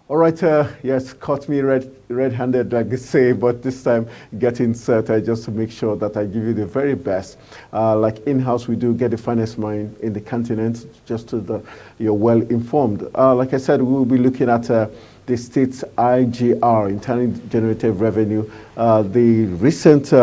All right, yes, caught me red-handed, like they say, but this time get insert just to make sure that I give you the very best. Like in-house, we do get the finest mind in the continent, just so that you're well informed. Like I said, we will be looking at the state's IGR, internally generated revenue. The recent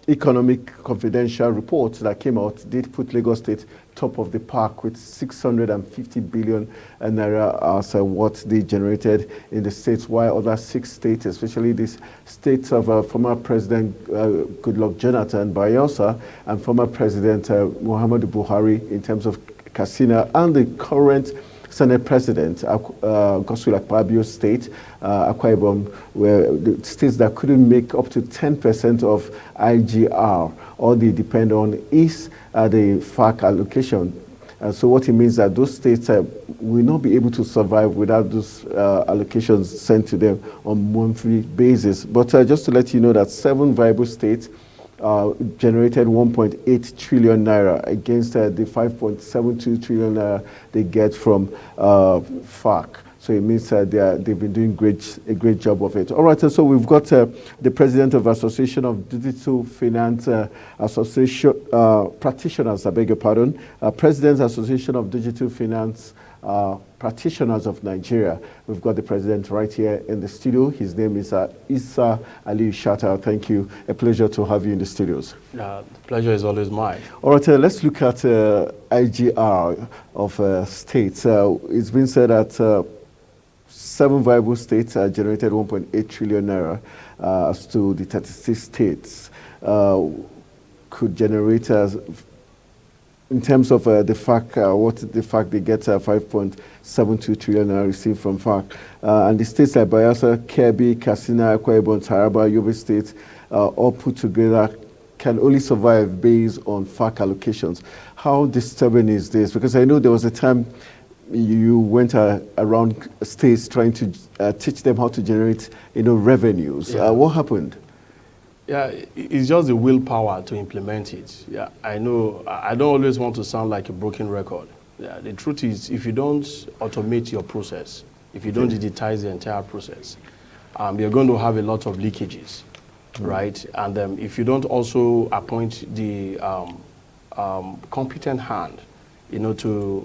Economic Confidential report that came out did put Lagos State top of the pack with 650 billion naira as what they generated in the states, while other 6 states, especially the states of former President Goodluck Jonathan Bayelsa and former President Muhammadu Buhari in terms of Katsina, and the current Senate President, Godswill Akpabio State, Akwa Ibom, where the states that couldn't make up to 10% of IGR, all they depend on is the FAC allocation. So what it means that those states will not be able to survive without those allocations sent to them on monthly basis. But just to let you know that 7 viable states generated 1.8 trillion naira against the 5.72 trillion naira they get from FARC. So it means they've been doing a great job of it. All right, so we've got the president of Association of Digital Finance Association Practitioners, I beg your pardon, President's Association of Digital Finance Practitioners of Nigeria. We've got the president right here in the studio. His name is Issa Ali Shatta. Thank you. A pleasure to have you in the studios. The pleasure is always mine. All right, let's look at IGR of states. It's been said that 7 viable states generated 1.8 trillion naira as to the 36 states could generate in terms of the FAC, what the FAC they get 5.72 trillion naira received from FAC. And the states like Bayelsa, Kebbi, Katsina, Akwa Ibom, Taraba, Yobe State, all put together can only survive based on FAC allocations. How disturbing is this? Because I know there was a time you went around states trying to teach them how to generate, revenues. Yeah. What happened? Yeah, it's just the willpower to implement it. Yeah, I know. I don't always want to sound like a broken record. Yeah, the truth is, if you don't automate your process, if you don't digitize the entire process, you're going to have a lot of leakages, right? And if you don't also appoint the competent hand, to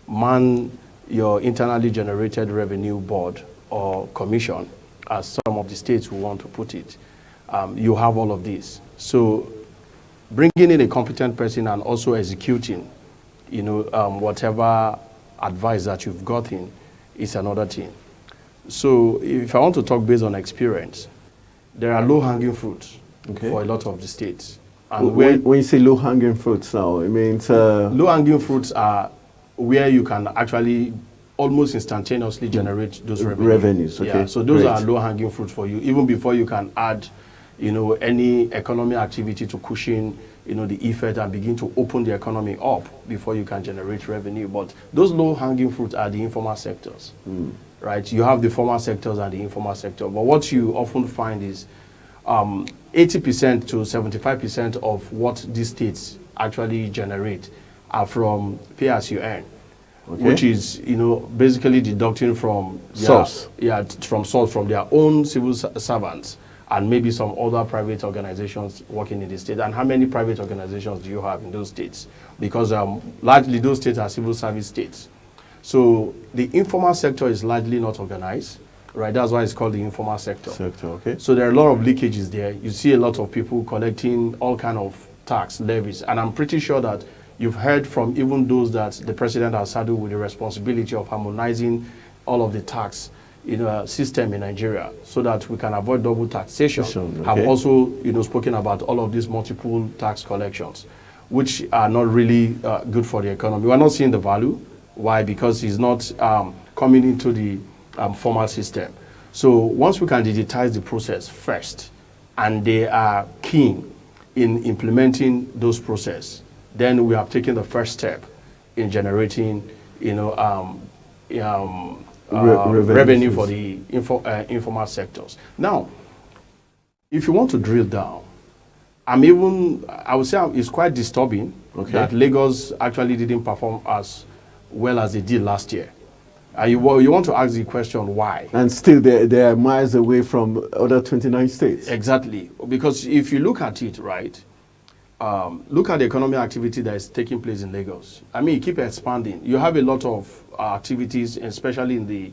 man your internally generated revenue board or commission, as some of the states will want to put it, you have all of this. So bringing in a competent person and also executing, whatever advice that you've gotten is another thing. So if I want to talk based on experience, there are low-hanging fruits for a lot of the states. And when you say low-hanging fruits now, it means... low-hanging fruits are where you can actually almost instantaneously generate those revenues. Okay. Yeah, so those are low-hanging fruits for you, even before you can add, any economic activity to cushion, the effect and begin to open the economy up before you can generate revenue. But those low-hanging fruits are the informal sectors, right? You have the formal sectors and the informal sector. But what you often find is 80% to 75% of what these states actually generate are from pay as you earn, which is, basically deducting from source. From their own civil servants and maybe some other private organizations working in the state. And how many private organizations do you have in those states? Because largely those states are civil service states. So the informal sector is largely not organized, right? That's why it's called the informal sector. So there are a lot of leakages there. You see a lot of people collecting all kind of tax levies. And I'm pretty sure that you've heard from even those that the president has saddled with the responsibility of harmonizing all of the tax system in Nigeria so that we can avoid double taxation. Have also spoken about all of these multiple tax collections, which are not really good for the economy. We're not seeing the value. Why? Because it's not coming into the formal system. So once we can digitize the process first, and they are keen in implementing those processes, then we have taken the first step in generating, revenue for the informal sectors. Now, if you want to drill down, I would say it's quite disturbing that Lagos actually didn't perform as well as they did last year. And you want to ask the question why? And still, they are miles away from other 29 states. Exactly. Because if you look at it, right, look at the economic activity that is taking place in Lagos. I mean, you keep expanding. You have a lot of activities, especially in the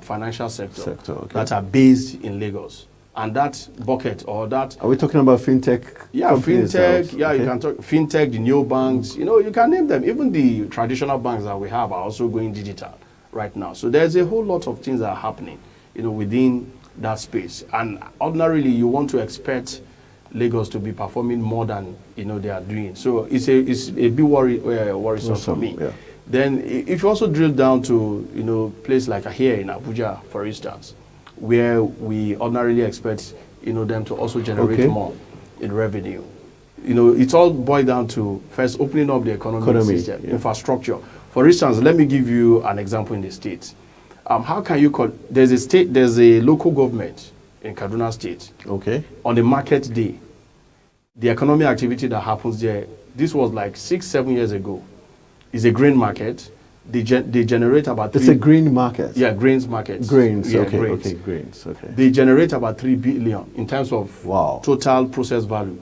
financial sector Okay. that are based in Lagos. And that bucket or that... Are we talking about fintech? Yeah, fintech. Yeah, okay. You can talk fintech, the new banks. You know, you can name them. Even the traditional banks that we have are also going digital right now. So there's a whole lot of things that are happening, you know, within that space. And ordinarily, you want to expect Lagos to be performing more than, you know, they are doing. So it's a bit worrisome for me. Yeah. Then if you also drill down to, you know, place like here in Abuja, for instance, where we ordinarily expect, you know, them to also generate more in revenue. You know, it's all boiled down to first opening up the economic system, infrastructure. For instance, let me give you an example in the States. How can you there's a local government in Kaduna State. Okay. On the market day, the economic activity that happens there, this was like 6-7 years ago, is a grain market. They generate about... It's a grain market? Yeah, grains market. Grains, yeah, okay, grains. okay, grains, okay. They generate about 3 billion in terms of total process value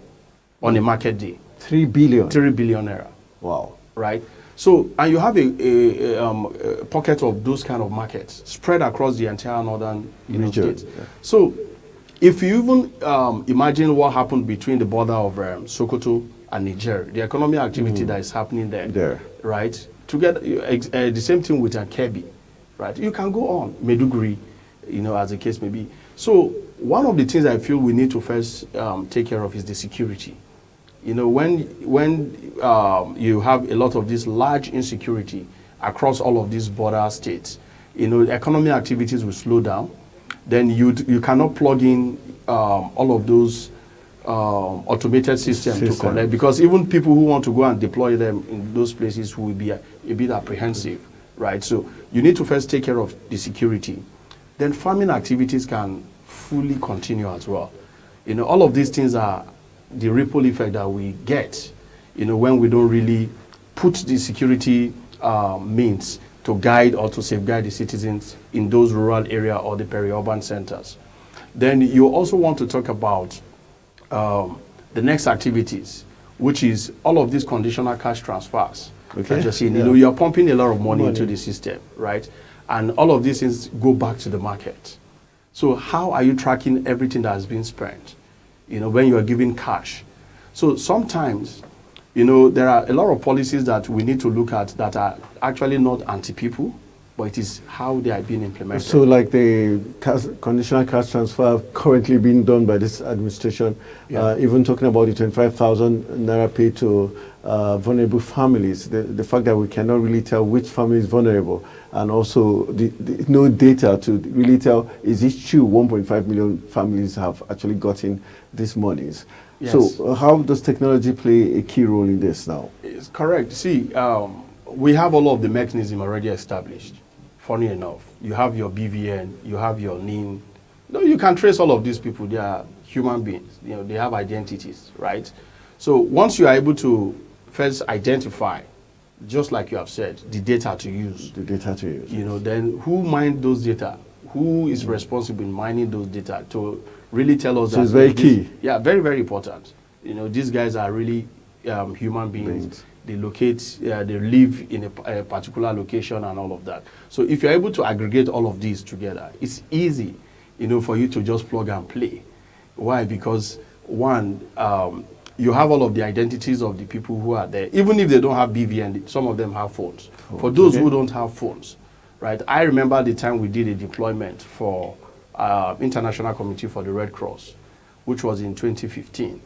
on a market day. 3 billion? 3 billion naira. Wow. Right? So, and you have a pocket of those kind of markets spread across the entire northern states. Yeah. So, if you even imagine what happened between the border of Sokoto and Niger, the economic activity that is happening there, right? Together, the same thing with Kebbi, right? You can go on, Meduguri, you know, as the case may be. So, one of the things I feel we need to first take care of is the security. You know, when you have a lot of this large insecurity across all of these border states, you know, economic activities will slow down. Then you cannot plug in all of those automated systems to connect, because even people who want to go and deploy them in those places will be a bit apprehensive, right? So you need to first take care of the security. Then farming activities can fully continue as well. You know, all of these things are the ripple effect that we get, you know, when we don't really put the security means to guide or to safeguard the citizens in those rural area or the peri-urban centers. Then you also want to talk about the next activities, which is all of these conditional cash transfers. Okay. You're saying, you know, you're pumping a lot of money into the system, right? And all of these things go back to the market. So how are you tracking everything that has been spent, you know, when you are giving cash? So sometimes, you know, there are a lot of policies that we need to look at that are actually not anti-people, but it is how they are being implemented. So like the conditional cash transfer currently being done by this administration, even talking about the 25,000 naira paid to vulnerable families, the fact that we cannot really tell which family is vulnerable, and also no data to really tell, is it true 1.5 million families have actually gotten these monies? Yes. So how does technology play a key role in this now? It's correct. See, we have all of the mechanism already established. Funny enough, you have your BVN, you have your NIN. No, you can trace all of these people. They are human beings. You know, they have identities, right? So once you are able to first identify, just like you have said, the data to use. The data to use. You know, then who mined those data? Who is responsible in mining those data to really tell us that? So it's very key. Yeah, very, very important. You know, these guys are really human beings. They locate, they live in a particular location and all of that. So if you're able to aggregate all of these together, it's easy, you know, for you to just plug and play. Why? Because one, you have all of the identities of the people who are there. Even if they don't have BVN, some of them have phones. For those who don't have phones, right? I remember the time we did a deployment for International Committee for the Red Cross, which was in 2015.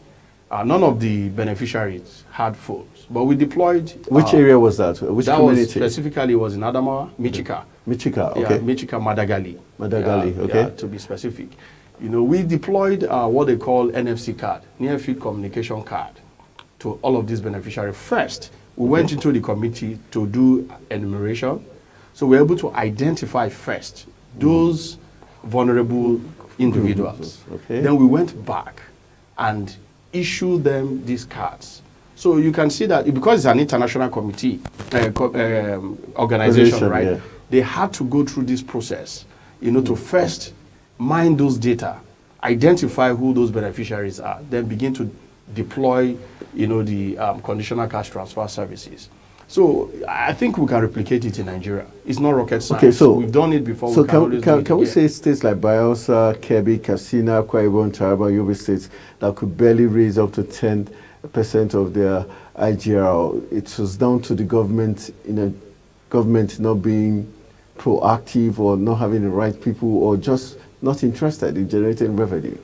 None of the beneficiaries had phones, but we deployed... Which area was that? Which community? Was specifically was in Adamawa, Michika. Michika, okay. Yeah, Michika, Madagali. Madagali, okay. Yeah, to be specific. You know, we deployed what they call NFC card, Near Field Communication Card, to all of these beneficiaries. First, we went into the committee to do enumeration. So we were able to identify first those vulnerable individuals. Okay. Then we went back and issue them these cards. So you can see that because it's an international committee, organization, right? Yeah. they had to go through this process, to first mine those data, identify who those beneficiaries are, then begin to deploy, the conditional cash transfer services. So I think we can replicate it in Nigeria. It's not rocket science. Okay, so we've done it before. So we can always do it can we again. say states like Bayelsa, Kebbi, Katsina, Akwa Ibom, Taraba, Yobe states that could barely raise up to 10% of their IGR? It was down to the government, government not being proactive or not having the right people or just not interested in generating revenue?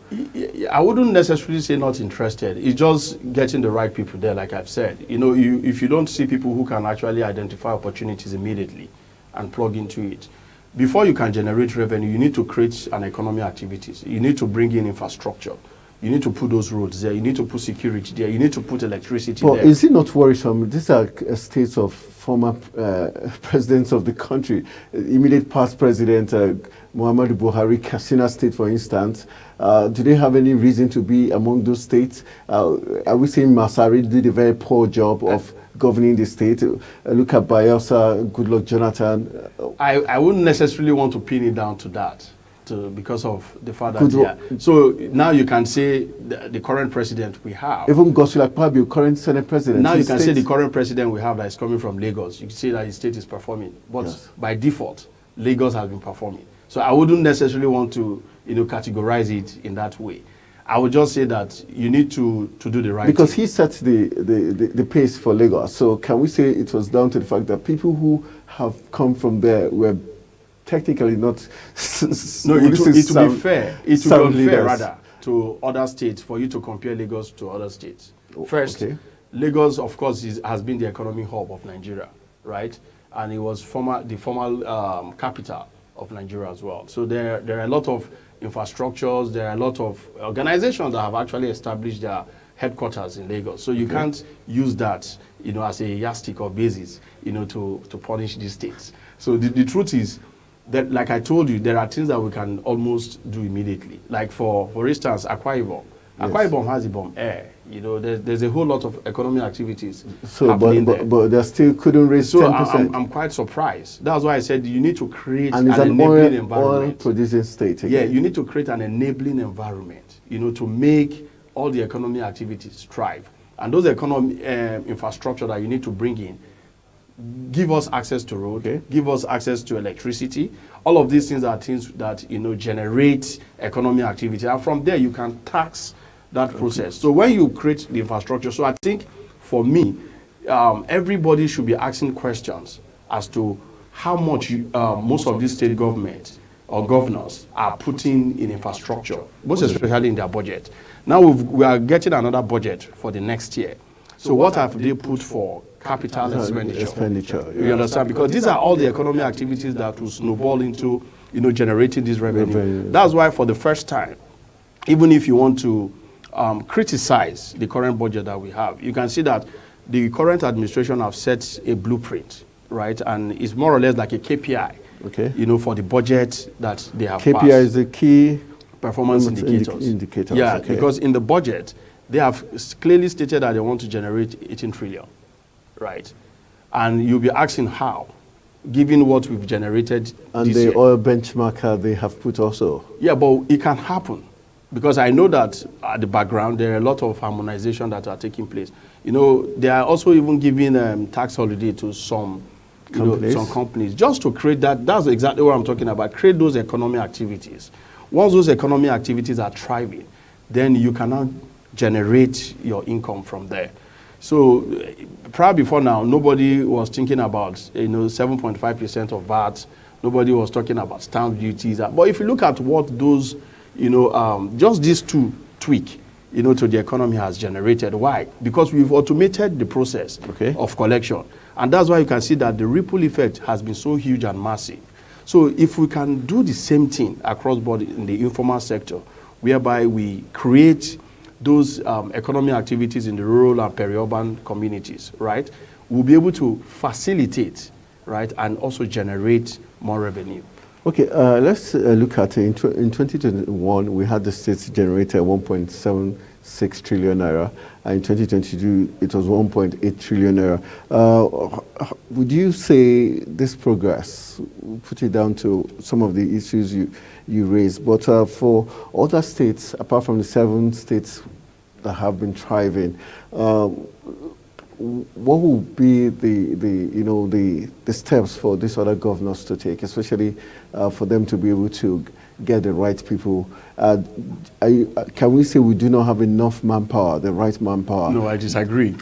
I wouldn't necessarily say not interested. It's just getting the right people there, like I've said. If you don't see people who can actually identify opportunities immediately and plug into it, before you can generate revenue, you need to create an economy activities. You need to bring in infrastructure. You need to put those roads there. You need to put security there. You need to put electricity there. But is it not worrisome? These are states of former presidents of the country. Immediate past president Muhammadu Buhari, Katsina State, for instance. Do they have any reason to be among those states? Are we saying Masari did a very poor job of governing the state? Look at Bayelsa, Goodluck Jonathan. I wouldn't necessarily want to pin it down to that. Because of the fact that so now you can say the current president we have. Even Godswill Akpabio, current Senate president. Now you can say the current president we have that is coming from Lagos. You can say that his state is performing, but by default, Lagos has been performing. So I wouldn't necessarily want to categorize it in that way. I would just say that you need to do the right because thing. He set the pace for Lagos. So can we say it was down to the fact that people who have come from there were technically not. No, it will be fair. It will be unfair rather to other states for you to compare Lagos to other states. First, Lagos, of course, has been the economic hub of Nigeria, right? And it was the former capital of Nigeria as well. So there are a lot of infrastructures. There are a lot of organizations that have actually established their headquarters in Lagos. So you can't use that, as a yardstick or basis, to punish these states. So the truth is, that, like I told you, there are things that we can almost do immediately. Like for instance, Akwa Ibom. Akwa Ibom has Ibom Air. There's a whole lot of economic activities happening there. But they still couldn't raise 10%. So I'm quite surprised. That's why I said you need to create an oil enabling environment. Producing state again. Yeah, you need to create an enabling environment, to make all the economic activities thrive. And those economic infrastructure that you need to bring in, give us access to road, give us access to electricity. All of these things are things that generate economic activity, and from there you can tax that process. So when you create the infrastructure, so I think for me, everybody should be asking questions as to how much most of these state governments or governors are putting in infrastructure, most especially in their budget. Now we are getting another budget for the next year. So what have they put for capital expenditure? You understand? Because these are all the economic activities that will snowball into, generating this revenue. That's why for the first time, even if you want to criticize the current budget that we have, you can see that the current administration have set a blueprint, right? And it's more or less like a KPI, for the budget that they have KPI passed. is the key performance indicators. Yeah, because in the budget, they have clearly stated that they want to generate 18 trillion, right? And you'll be asking how, given what we've generated and this the year. oil benchmark they have put also. Yeah, but it can happen because I know that at the background there are a lot of harmonization that are taking place. They are also even giving tax holiday to some companies just to create that. That's exactly what I'm talking about. Create those economic activities. Once those economic activities are thriving, then you can now generate your income from there. So probably before now, nobody was thinking about 7.5% of VAT. Nobody was talking about stamp duties. But if you look at what those, just these two tweak, to the economy has generated. Why? Because we've automated the process of collection. And that's why you can see that the ripple effect has been so huge and massive. So if we can do the same thing across board in the informal sector, whereby we create those economic activities in the rural and peri-urban communities, right, we'll be able to facilitate, right, and also generate more revenue. Okay, let's look at in 2021, we had the states generated 1.7 1.6 trillion naira. And in 2022, it was 1.8 trillion naira. Would you say this progress, put it down to some of the issues you raised, but for other states, apart from the 7 states that have been thriving, what would be the steps for these other governors to take, especially for them to be able to get the right people? Can we say we do not have enough manpower, the right manpower? No, I disagree.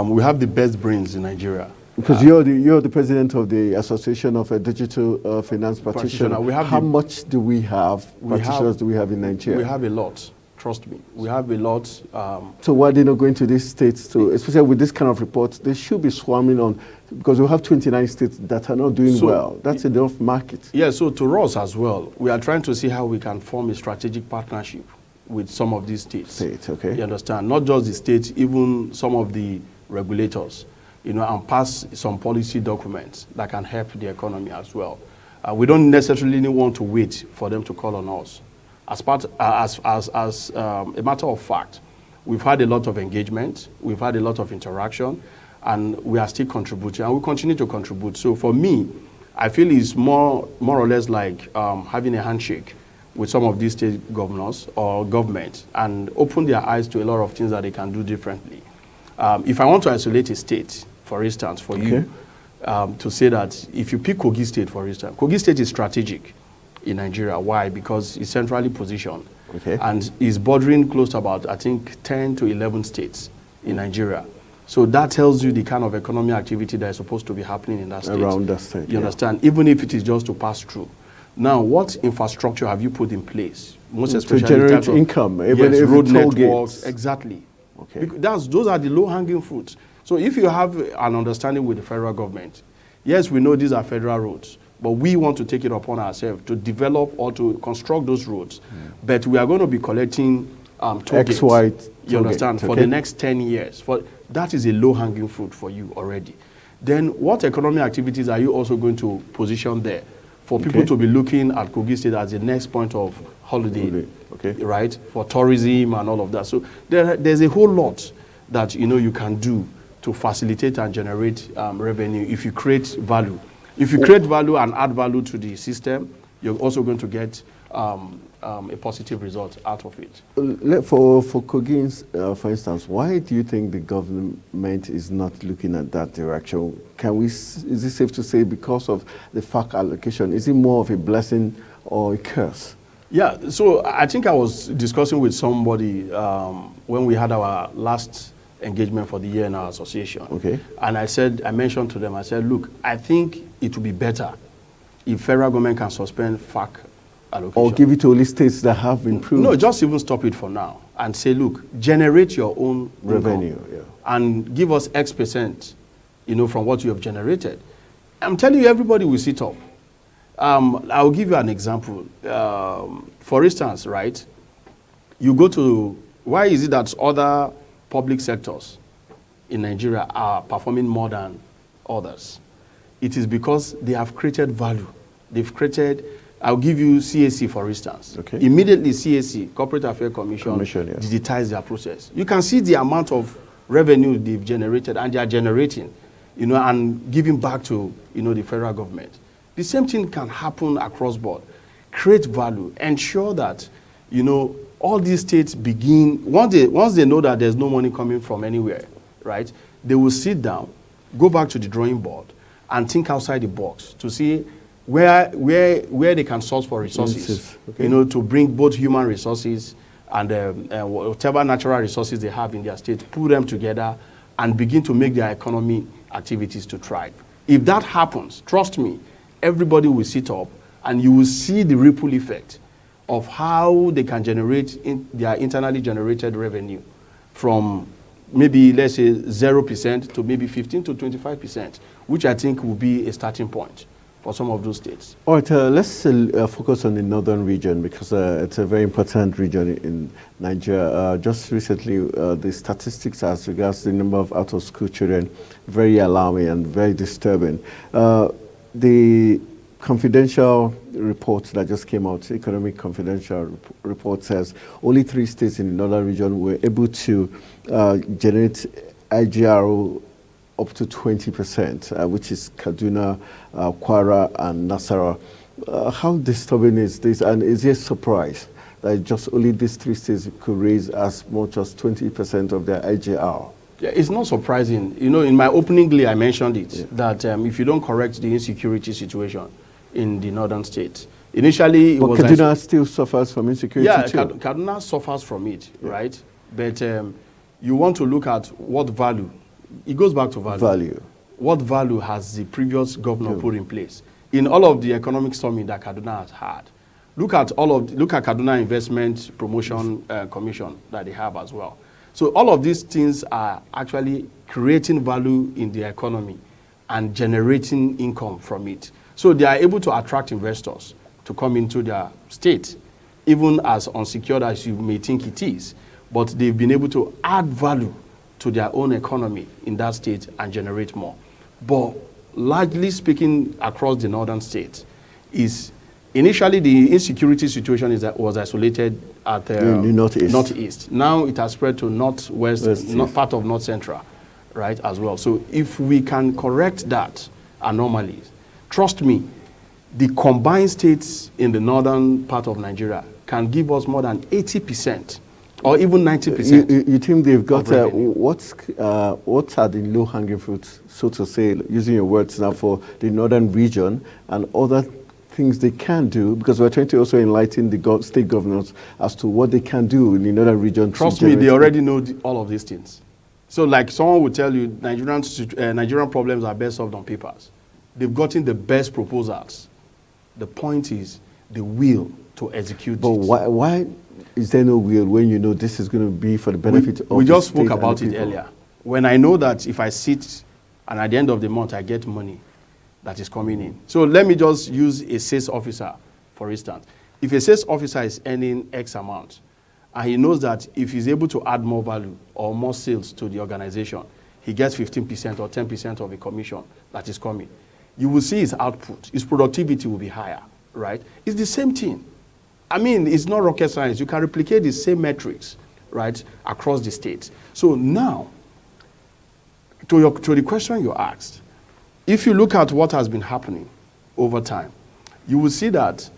We have the best brains in Nigeria. Because you're the president of the Association of Digital Finance Practitioners. How much do we have? Practitioners do we have in Nigeria? We have a lot. Trust me, we have a lot. So why are they not going to these states to, especially with this kind of reports, they should be swarming on, because we have 29 states that are not doing well. That's enough market. Yeah, so to us as well, we are trying to see how we can form a strategic partnership with some of these states. Okay. You understand? Not just the states, even some of the regulators, and pass some policy documents that can help the economy as well. We don't necessarily want to wait for them to call on us. As a matter of fact, we've had a lot of engagement, we've had a lot of interaction, and we are still contributing, and we continue to contribute. So for me, I feel it's more or less like having a handshake with some of these state governors or government and open their eyes to a lot of things that they can do differently. If I want to isolate a state, for instance, for you, to say that if you pick Kogi State, for instance, Kogi State is strategic in Nigeria. Why? Because it's centrally positioned and is bordering close to about, I think, 10 to 11 states in Nigeria. So that tells you the kind of economic activity that is supposed to be happening in that state. Around that state, you understand? Even if it is just to pass through. Now, what infrastructure have you put in place? Most especially to generate income, even if road networks. Gates. Exactly. Those are the low-hanging fruits. So if you have an understanding with the federal government, yes, we know these are federal roads, but we want to take it upon ourselves to develop or to construct those roads. But we are going to be collecting toll gates, you understand, for the next 10 years. That is a low-hanging fruit for you already. Then what economic activities are you also going to position there for people to be looking at Kogi State as the next point of holiday, right, for tourism and all of that? So there's a whole lot that you can do to facilitate and generate revenue if you create value. If you create value and add value to the system, you're also going to get a positive result out of it. For Kogi, for instance, why do you think the government is not looking at that direction? Is it safe to say because of the FAC allocation? Is it more of a blessing or a curse? Yeah, so I think I was discussing with somebody when we had our last engagement for the year in our association. And I mentioned to them, I said, look, I think it would be better if federal government can suspend FAC allocation. Or give it to only states that have improved. No, just even stop it for now and say, look, generate your own revenue and give us X%, from what you have generated. I'm telling you, everybody will sit up. I'll give you an example. For instance, right, you go to, why is it that other public sectors in Nigeria are performing more than others? It is because they have created value. They've created, I'll give you CAC, for instance. Immediately CAC, Corporate Affairs Commission digitized their process. You can see the amount of revenue they've generated and they are generating, and giving back to, the federal government. The same thing can happen across board. Create value. Ensure that, all these states begin, once they know that there's no money coming from anywhere, right, they will sit down, go back to the drawing board, and think outside the box to see where they can source for resources, to bring both human resources and whatever natural resources they have in their state, put them together and begin to make their economy activities to thrive. If that happens, trust me, everybody will sit up and you will see the ripple effect of how they can generate their internally generated revenue from maybe, let's say, 0% to maybe 15 to 25%, which I think will be a starting point for some of those states. All right, let's focus on the northern region because it's a very important region in Nigeria. Just recently, the statistics as regards the number of out-of-school children, very alarming and very disturbing. The confidential report that just came out, Economic Confidential report says only 3 states in the northern region were able to generate IGRO up to 20%, which is Kaduna, Kwara, and Nasarawa. How disturbing is this, and is it a surprise that just only these 3 states could raise as much as 20% of their IGR? Yeah, it's not surprising. You know, in my opening glee, I mentioned it, that if you don't correct the insecurity situation in the northern states, initially... But Kaduna still suffers from insecurity too. Yeah, Kaduna suffers from it, right? But you want to look at what value. It goes back to value. What value has the previous governor put in place? In all of the economic summit that Kaduna has had, look at Kaduna Investment Promotion Commission that they have as well. So all of these things are actually creating value in the economy and generating income from it. So they are able to attract investors to come into their state, even as unsecured as you may think it is. But they've been able to add value to their own economy in that state and generate more. But largely speaking across the northern states, is initially the insecurity situation was isolated at the northeast. Now it has spread to northwest, not part of north central, right, as well. So if we can correct that anomaly, trust me, the combined states in the northern part of Nigeria can give us more than 80% or even 90%. You think they've got what are the low-hanging fruits, so to say, using your words now, for the northern region and other things they can do, because we're trying to also enlighten the state governors as to what they can do in the northern region. Trust me, they already know all of these things. So like someone would tell you, Nigerian problems are best solved on papers. They've gotten the best proposals. The point is the will to execute but it. But why is there no will when you know this is going to be for the benefit of the state? We just spoke about it earlier. When I know that if I sit and at the end of the month I get money that is coming in. So let me just use a sales officer, for instance. If a sales officer is earning X amount, and he knows that if he's able to add more value or more sales to the organization, he gets 15% or 10% of a commission that is coming. You will see his output, his productivity will be higher, right? It's the same thing. I mean, it's not rocket science. You can replicate the same metrics, right, across the states. So now, to the question you asked, if you look at what has been happening over time, you will see that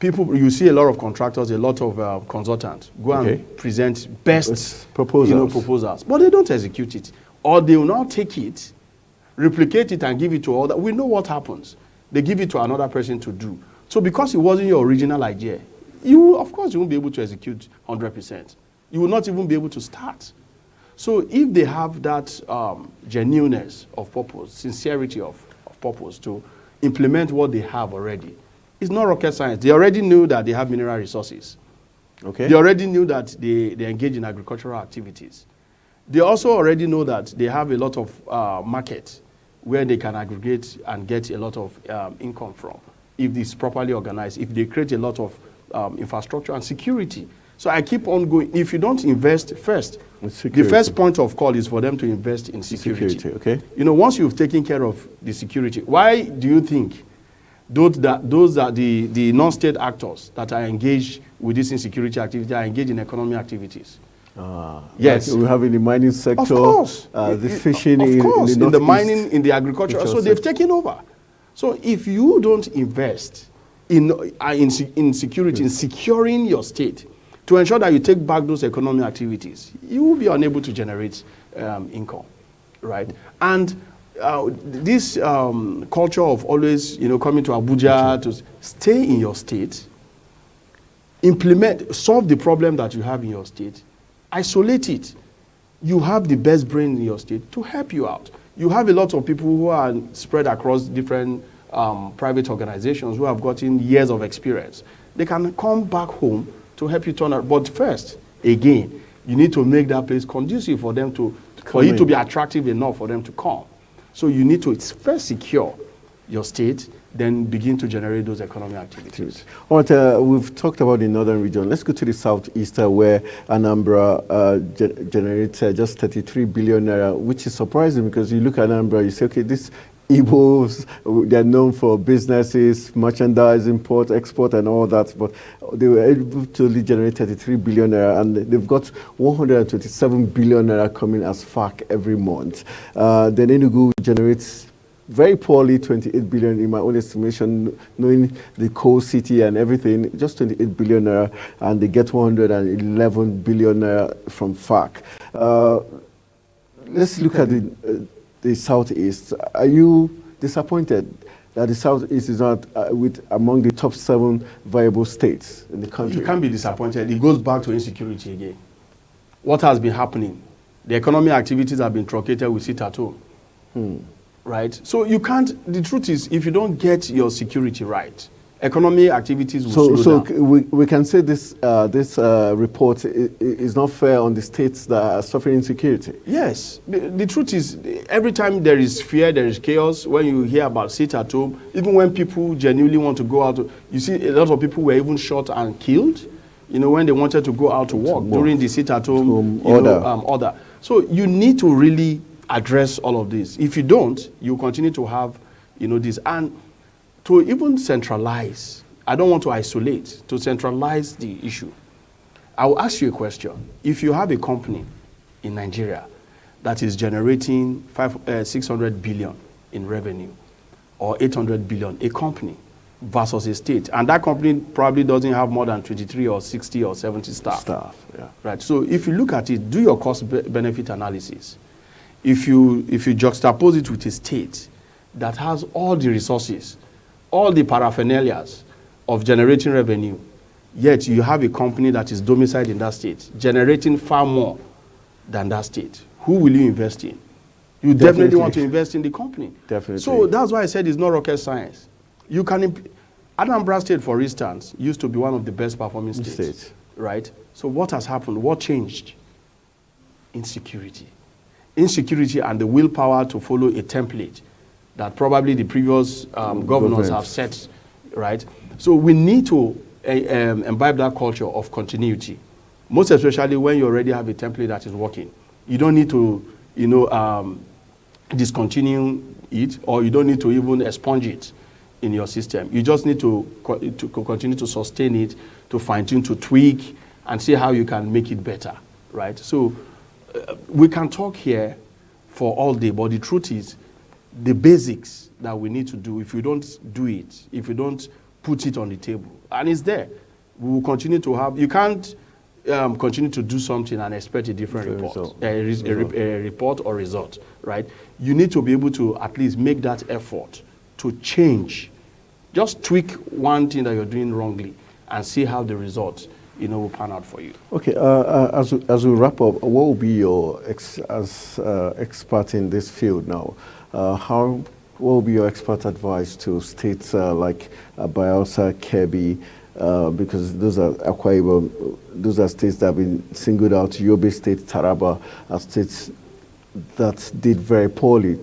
you see a lot of contractors, a lot of consultants go and present best proposals, but they don't execute it. Or they will not take it, replicate it, and give it to other. We know what happens. They give it to another person to do. So because it wasn't your original idea, of course you won't be able to execute 100%. You will not even be able to start. So if they have that genuineness of purpose, sincerity of purpose to implement what they have already, it's not rocket science. They already knew that they have mineral resources. They already knew that they engage in agricultural activities. They also already know that they have a lot of market where they can aggregate and get a lot of income from if it's properly organized, if they create a lot of infrastructure and security. So I keep on going. If you don't invest first, the first point of call is for them to invest in security. You know, once you've taken care of the security, why do you think those are the non-state actors that are engaged with this insecurity activity are engaged in economic activities? Yes. Like we have in the mining sector, of course. The fishing, of course, in the mining, in the agriculture. So they've taken over. So if you don't invest in security, in securing your state, to ensure that you take back those economic activities, you will be unable to generate income, right? And this culture of always, coming to Abuja to stay in your state, solve the problem that you have in your state, isolate it. You have the best brain in your state to help you out. You have a lot of people who are spread across different private organizations who have gotten years of experience. They can come back home to help you turn out. But first, again, you need to make that place conducive for them for it to be attractive enough for them to come. So you need to first secure your state, then begin to generate those economic activities. All right, we've talked about the northern region. Let's go to the southeast, where Anambra generates just 33 billion naira, which is surprising because you look at Anambra, you say, okay, this Igbos, they're known for businesses, merchandise, import, export, and all that. But they were able to only generate 33 billion naira, and they've got 127 billion naira coming as FARC every month. Then Enugu generates very poorly 28 billion in my own estimation, knowing the coal city and everything, just 28 billion naira, and they get 111 billion naira from FARC. Let's look at the Southeast. Are you disappointed that the Southeast is not among the top 7 viable states in the country? You can't be disappointed. It goes back to insecurity again. What has been happening? The economic activities have been truncated with sit at home. Right? So you can't, the truth is, if you don't get your security right, economic activities will slow down. We can say this report is not fair on the states that are suffering insecurity. Yes. The truth is, every time there is fear, there is chaos. When you hear about sit at home, even when people genuinely want to go out, you see a lot of people were even shot and killed, when they wanted to go out to work during the sit at home order. So you need to really address all of this. If you don't, you continue to have, this. And to even centralize, I don't want to isolate, to centralize the issue. I will ask you a question. If you have a company in Nigeria that is generating 600 billion in revenue or 800 billion, a company versus a state, and that company probably doesn't have more than 23 or 60 or 70 staff. Yeah. Right. So if you look at it, do your cost-benefit analysis. If you juxtapose it with a state that has all the resources, all the paraphernalias of generating revenue, yet you have a company that is domiciled in that state, generating far more than that state, who will you invest in? You definitely want to invest in the company. Definitely. So that's why I said it's not rocket science. You can, Anambra State, for instance, used to be one of the best performing states. Right? So what has happened? What changed? Insecurity. Insecurity and the willpower to follow a template that probably the previous governors have set, right? So we need to imbibe that culture of continuity, most especially when you already have a template that is working. You don't need to, discontinue it, or you don't need to even expunge it in your system. You just need to continue to sustain it, to fine-tune, to tweak, and see how you can make it better, right? So we can talk here for all day, but the truth is, the basics that we need to do, if you don't do it, if you don't put it on the table, and it's there, we will continue to have, you can't continue to do something and expect a different report, a report or result, right? You need to be able to at least make that effort to change. Just tweak one thing that you're doing wrongly and see how the results will pan out for you. Okay, as we wrap up, what will be your, expert in this field now, what will be your expert advice to states like Bayelsa, Kebbi, because those are Akwa Ibom, those are states that have been singled out, Yobe State, Taraba, are states that did very poorly,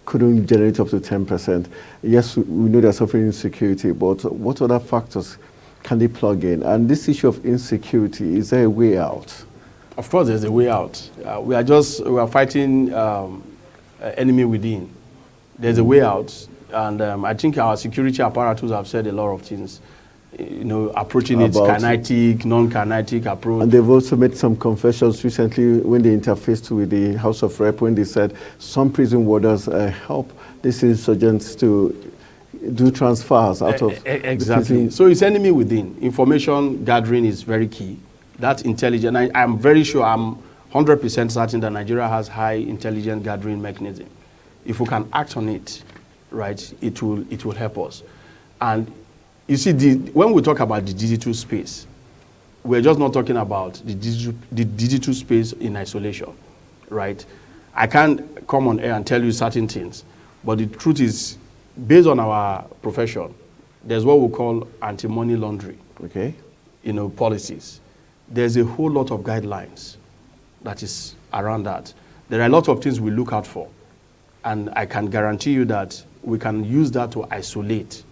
couldn't generate up to 10%. Yes, we know they're suffering insecurity, but what other factors can they plug in? And this issue of insecurity, is there a way out? Of course, there's a way out. We are fighting enemy within. There's a way out, and I think our security apparatus have said a lot of things. Approaching it kinetic, non-kinetic approach. And they've also made some confessions recently when they interfaced with the House of Rep, when they said some prison warders help these insurgents to do transfers out of exactly. So it's enemy within. Information gathering is very key. That intelligence, I'm very sure, I'm 100% certain that Nigeria has high intelligence gathering mechanism. If we can act on it, right, it will help us. And you see, when we talk about the digital space, we're just not talking about the digital space in isolation, right? I can't come on air and tell you certain things, but the truth is, based on our profession, there's what we call anti-money laundering, policies. There's a whole lot of guidelines that is around that. There are a lot of things we look out for, and I can guarantee you that we can use that to isolate,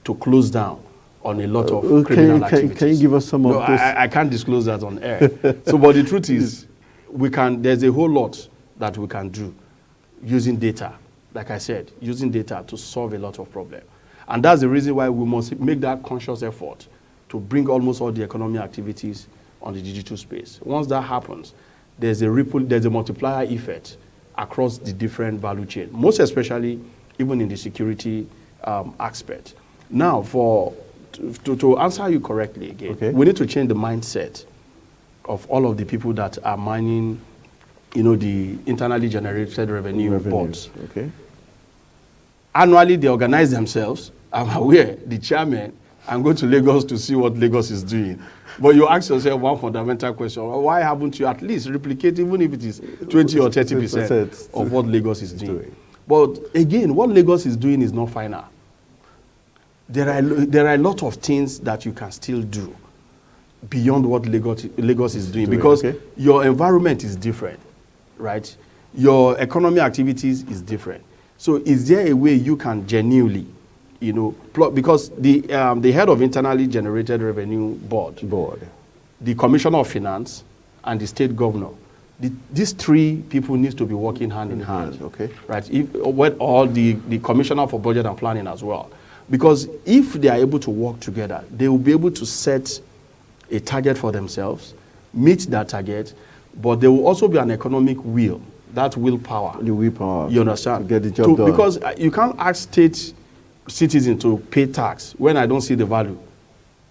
to close down on a lot of criminal activities. Can you give us some of this? I can't disclose that on air. But the truth is, there's a whole lot that we can do using data like I said, using data to solve a lot of problems. And that's the reason why we must make that conscious effort to bring almost all the economic activities on the digital space. Once that happens, there's a multiplier effect across the different value chain, most especially even in the security aspect. Now, to answer you correctly again, okay, we need to change the mindset of all of the people that are mining, the internally generated revenue boards. Okay. Annually, they organize themselves. I'm aware, the chairman, and go to Lagos to see what Lagos is doing. But you ask yourself one fundamental question: why haven't you at least replicate, even if it is 20 or 30% of what Lagos is doing? But again, what Lagos is doing is not final. There are a lot of things that you can still do beyond what Lagos is doing, because your environment is different, right? Your economic activities is different. So is there a way you can genuinely, because the head of internally generated revenue board, the commissioner of finance, and the state governor, these three people need to be working hand in hand, right? Or the commissioner for budget and planning as well. Because if they are able to work together, they will be able to set a target for themselves, meet that target, but there will also be an economic will, that willpower. The willpower. You understand? To get the job done. Because you can't ask state citizens to pay tax when I don't see the value.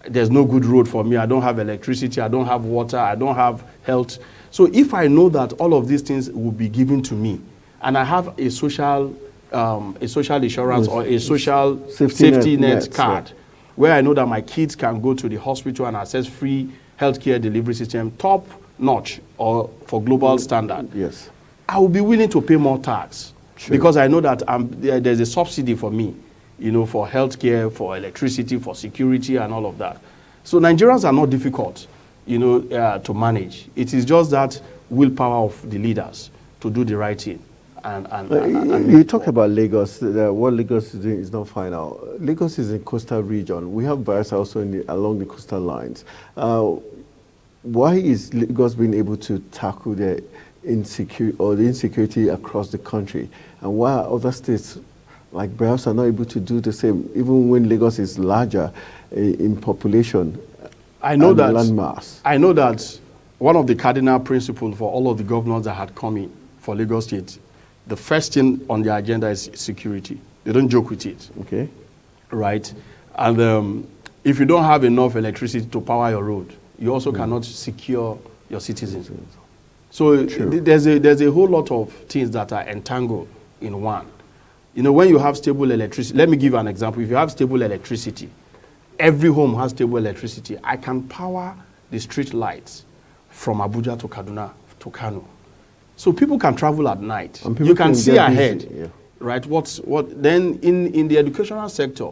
There's no good road for me. I don't have electricity. I don't have water. I don't have health. So if I know that all of these things will be given to me, and I have a social insurance or a social safety net card, where I know that my kids can go to the hospital and access free healthcare delivery system, top notch or for global standard, yes, I will be willing to pay more tax. True. Because I know that there's a subsidy for me, for healthcare, for electricity, for security, and all of that. So Nigerians are not difficult, to manage. It is just that willpower of the leaders to do the right thing. You talk about Lagos. What Lagos is doing is not final. Lagos is a coastal region. We have Bayelsa also along the coastal lines. Why is Lagos being able to tackle the insecurity across the country, and why are other states like Bayelsa not able to do the same, even when Lagos is larger in population? I know that landmass. I know that one of the cardinal principles for all of the governors that had come in for Lagos State, the first thing on their agenda is security. They don't joke with it. Okay. Right? And if you don't have enough electricity to power your road, you also cannot secure your citizens. So there's a whole lot of things that are entangled in one. When you have stable electricity, let me give you an example. If you have stable electricity, every home has stable electricity. I can power the street lights from Abuja to Kaduna to Kano. So people can travel at night. You can see ahead, right? Then in the educational sector,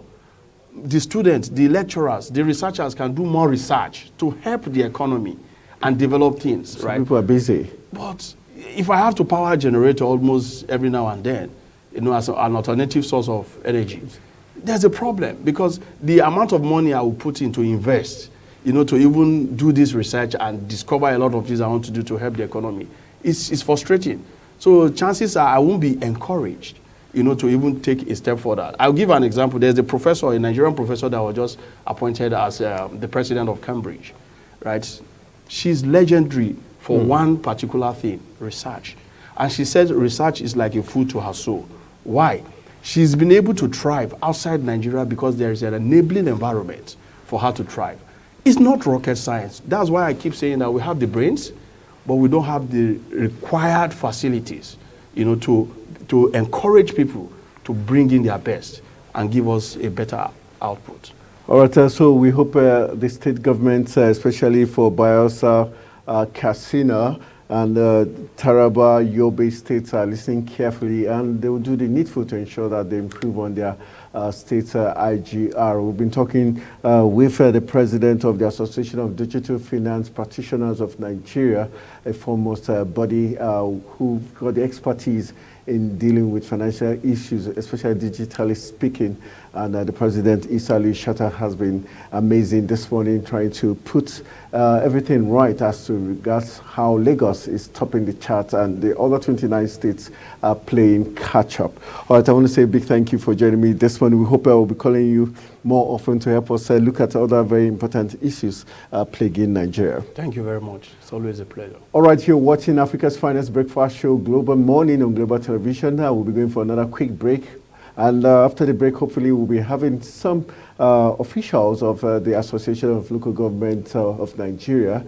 the students, the lecturers, the researchers can do more research to help the economy and develop things, right? People are busy. But if I have to power a generator almost every now and then, as an alternative source of energy, there's a problem, because the amount of money I will put in to invest, to even do this research and discover a lot of things I want to do to help the economy, it's frustrating. So chances are I won't be encouraged, to even take a step further. I'll give an example. There's a Nigerian professor that was just appointed as the president of Cambridge, right? She's legendary for one particular thing, research. And she said research is like a food to her soul. Why? She's been able to thrive outside Nigeria because there is an enabling environment for her to thrive. It's not rocket science. That's why I keep saying that we have the brains, but we don't have the required facilities, to encourage people to bring in their best and give us a better output. All right, so we hope the state government, especially for Bayelsa, Katsina, and Taraba, Yobe states are listening carefully, and they will do the needful to ensure that they improve on their state IGR. We've been talking with the president of the Association of Digital Finance Practitioners of Nigeria, a foremost body who've got the expertise in dealing with financial issues, especially digitally speaking. And the President, Issa Ali Shatta, has been amazing this morning, trying to put everything right as to regards how Lagos is topping the chart and the other 29 states are playing catch up. All right, I want to say a big thank you for joining me this morning. We hope I will be calling you more often to help us look at other very important issues plaguing Nigeria. Thank you very much. It's always a pleasure. All right, you're watching Africa's Finest Breakfast Show, Global Morning on Global Television. Now we'll be going for another quick break. And after the break, hopefully, we'll be having some officials of the Association of Local Government of Nigeria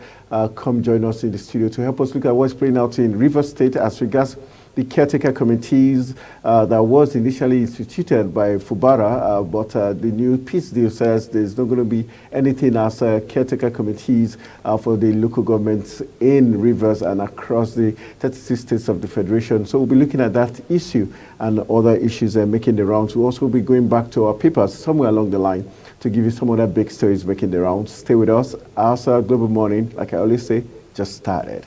come join us in the studio to help us look at what's playing out in Rivers State as regards the caretaker committees that was initially instituted by Fubara, but the new peace deal says there's not going to be anything as caretaker committees for the local governments in Rivers and across the 36 states of the Federation. So we'll be looking at that issue and other issues making the rounds. We'll also be going back to our papers somewhere along the line to give you some other big stories making the rounds. Stay with us. Our Global Morning, like I always say, just started.